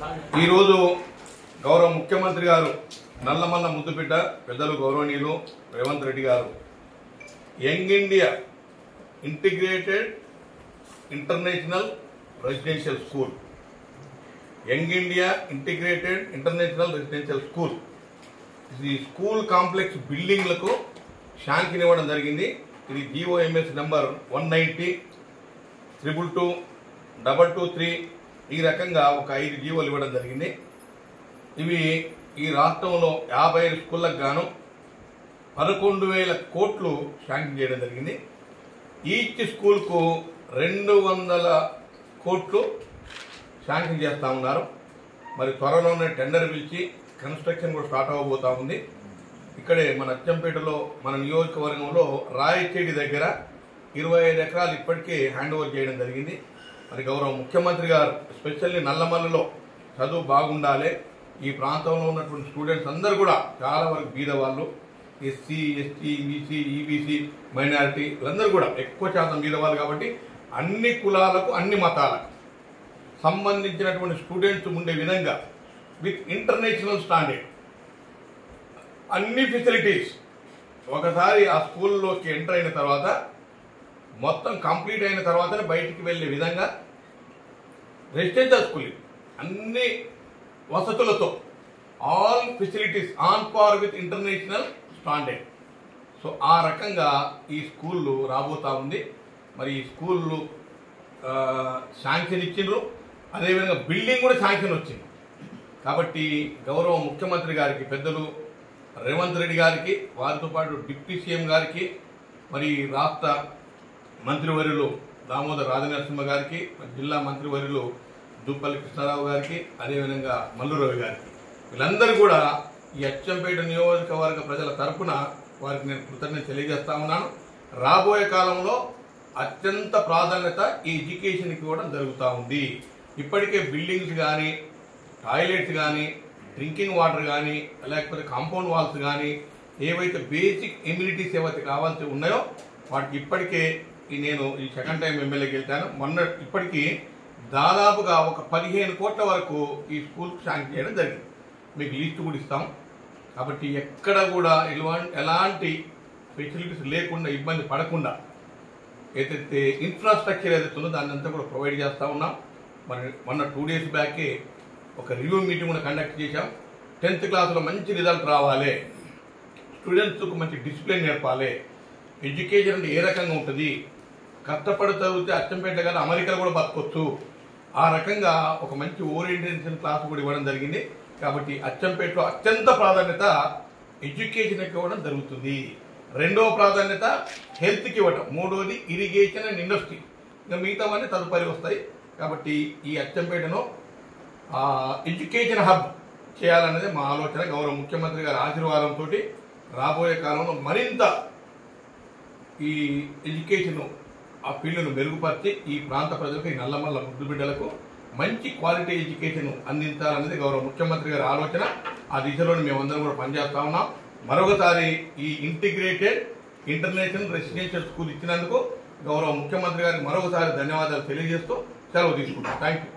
ఈరోజు గౌరవ ముఖ్యమంత్రి గారు నల్లమల్ల ముద్దుబిడ్డ పెద్దలు గౌరవనీయులు రేవంత్ రెడ్డి గారు young India integrated international residential school young India integrated international residential school ఈ స్కూల్ కాంప్లెక్స్ బిల్డింగ్లకు శాంక్షన్ ఇవ్వడం జరిగింది. ఇది జీఓఎంఎస్ నెంబర్ 190-222-223 ఈ రకంగా ఒక 5 జీవోలు ఇవ్వడం జరిగింది. ఇవి ఈ రాష్ట్రంలో 55 స్కూళ్లకు గాను 11,000 కోట్లు శాంక్షన్ చేయడం జరిగింది. ఈచ్ స్కూల్కు 200 కోట్లు శాంక్షన్ చేస్తూ ఉన్నారు. మరి త్వరలోనే టెండర్ పిలిచి కన్స్ట్రక్షన్ కూడా స్టార్ట్ అవ్వబోతా ఉంది. ఇక్కడే మన అచ్చంపేటలో మన నియోజకవర్గంలో రాయచేడి దగ్గర 25 ఎకరాలు ఇప్పటికే హ్యాండ్ ఓవర్ చేయడం జరిగింది. మరి గౌరవ ముఖ్యమంత్రి గారు ఎస్పెషల్లీ నల్లమల్లలో చదువు బాగుండాలి, ఈ ప్రాంతంలో ఉన్నటువంటి స్టూడెంట్స్ అందరూ కూడా చాలా వరకు బీదవాళ్ళు, SC ST BC EBC minority వీళ్ళందరూ కూడా ఎక్కువ శాతం బీదవాళ్ళు కాబట్టి అన్ని కులాలకు అన్ని మతాలకు సంబంధించినటువంటి స్టూడెంట్స్ ఉండే విధంగా విత్ ఇంటర్నేషనల్ స్టాండర్డ్ అన్ని ఫెసిలిటీస్ ఒకసారి ఆ స్కూల్లోకి ఎంటర్ అయిన తర్వాత మొత్తం కంప్లీట్ అయిన తర్వాతనే బయటికి వెళ్లే విధంగా రెసిడెన్షియల్ స్కూల్ అన్ని వసతులతో all facilities on par with international standard. So ఆ రకంగా ఈ స్కూళ్ళు రాబోతా ఉంది. మరి ఈ స్కూళ్ళు శాంక్షన్ ఇచ్చిండ్రు, అదేవిధంగా బిల్డింగ్ కూడా శాంక్షన్ వచ్చింది. కాబట్టి గౌరవ ముఖ్యమంత్రి గారికి పెద్దలు రేవంత్ రెడ్డి గారికి, వారితో పాటు డిప్యూటీ సీఎం గారికి, మరి రాష్ట్ర మంత్రివర్యులు దామోదర్ రాజనరసింహ గారికి, జిల్లా మంత్రివర్యులు దూపల్లి కృష్ణారావు గారికి, అదేవిధంగా మల్లు రవి గారికి, వీళ్ళందరూ కూడా ఈ అచ్చంపేట నియోజకవర్గ ప్రజల తరఫున వారికి నేను కృతజ్ఞత తెలియజేస్తా ఉన్నాను. రాబోయే కాలంలో అత్యంత ప్రాధాన్యత ఈ ఎడ్యుకేషన్కి ఇవ్వడం జరుగుతూ ఉంది. ఇప్పటికే బిల్డింగ్స్ కానీ, టాయిలెట్స్ కానీ, డ్రింకింగ్ వాటర్ కానీ, లేకపోతే కాంపౌండ్ వాల్స్ కానీ, ఏవైతే బేసిక్ ఎమ్యూనిటీస్ ఏవైతే కావాల్సి ఉన్నాయో వాటికి ఇప్పటికే నేను ఈ సెకండ్ టైం ఎమ్మెల్యేకి వెళ్తాను. ఇప్పటికీ దాదాపుగా ఒక 15 కోట్ల వరకు ఈ స్కూల్కి శాంక్షన్ చేయడం జరిగింది. మీకు లిస్ట్ కూడా ఇస్తాం. కాబట్టి ఎక్కడ కూడా ఎలాంటి ఫెసిలిటీస్ లేకుండా, ఇబ్బంది పడకుండా ఏదైతే ఇన్ఫ్రాస్ట్రక్చర్ ఏదైతే ఉందో దాన్ని అంతా కూడా ప్రొవైడ్ చేస్తూ ఉన్నాం. మరి మొన్న 2 డేస్ బ్యాకే ఒక రివ్యూ మీటింగ్ కూడా కండక్ట్ చేశాం. 10th క్లాస్లో మంచి రిజల్ట్ రావాలి, స్టూడెంట్స్కు మంచి డిసిప్లిన్ నేర్పాలి, ఎడ్యుకేషన్ అంటే ఏ రకంగా ఉంటుంది, కష్టపడి చదివితే అచ్చంపేట కానీ అమెరికా కూడా బతకొచ్చు, ఆ రకంగా ఒక మంచి ఓరియంటేషన్ క్లాస్ కూడా ఇవ్వడం జరిగింది. కాబట్టి అచ్చంపేటలో అత్యంత ప్రాధాన్యత ఎడ్యుకేషన్కి ఇవ్వడం జరుగుతుంది. రెండవ ప్రాధాన్యత హెల్త్కి ఇవ్వడం, మూడవది ఇరిగేషన్ అండ్ ఇండస్ట్రీ, ఇంకా మిగతావన్నీ తదుపరి వస్తాయి. కాబట్టి ఈ అచ్చంపేటను ఎడ్యుకేషన్ హబ్ చేయాలనేది మా ఆలోచన. గౌరవ ముఖ్యమంత్రి గారి ఆశీర్వాదంతో రాబోయే కాలంలో మరింత ఈ ఎడ్యుకేషన్ ఆ ఫీల్డ్ను మెరుగుపరిచి ఈ ప్రాంత ప్రజలకు, ఈ నల్లమల్ల ముద్దు బిడ్డలకు మంచి క్వాలిటీ ఎడ్యుకేషన్ అందించాలనేది గౌరవ ముఖ్యమంత్రి గారి ఆలోచన. ఆ దిశలోనే మేమందరం కూడా పనిచేస్తా ఉన్నాం. మరొకసారి ఈ ఇంటిగ్రేటెడ్ ఇంటర్నేషనల్ రెసిడెన్షియల్ స్కూల్ ఇచ్చినందుకు గౌరవ ముఖ్యమంత్రి గారికి మరొకసారి ధన్యవాదాలు తెలియజేస్తూ సెలవు తీసుకుంటాం. Thank you.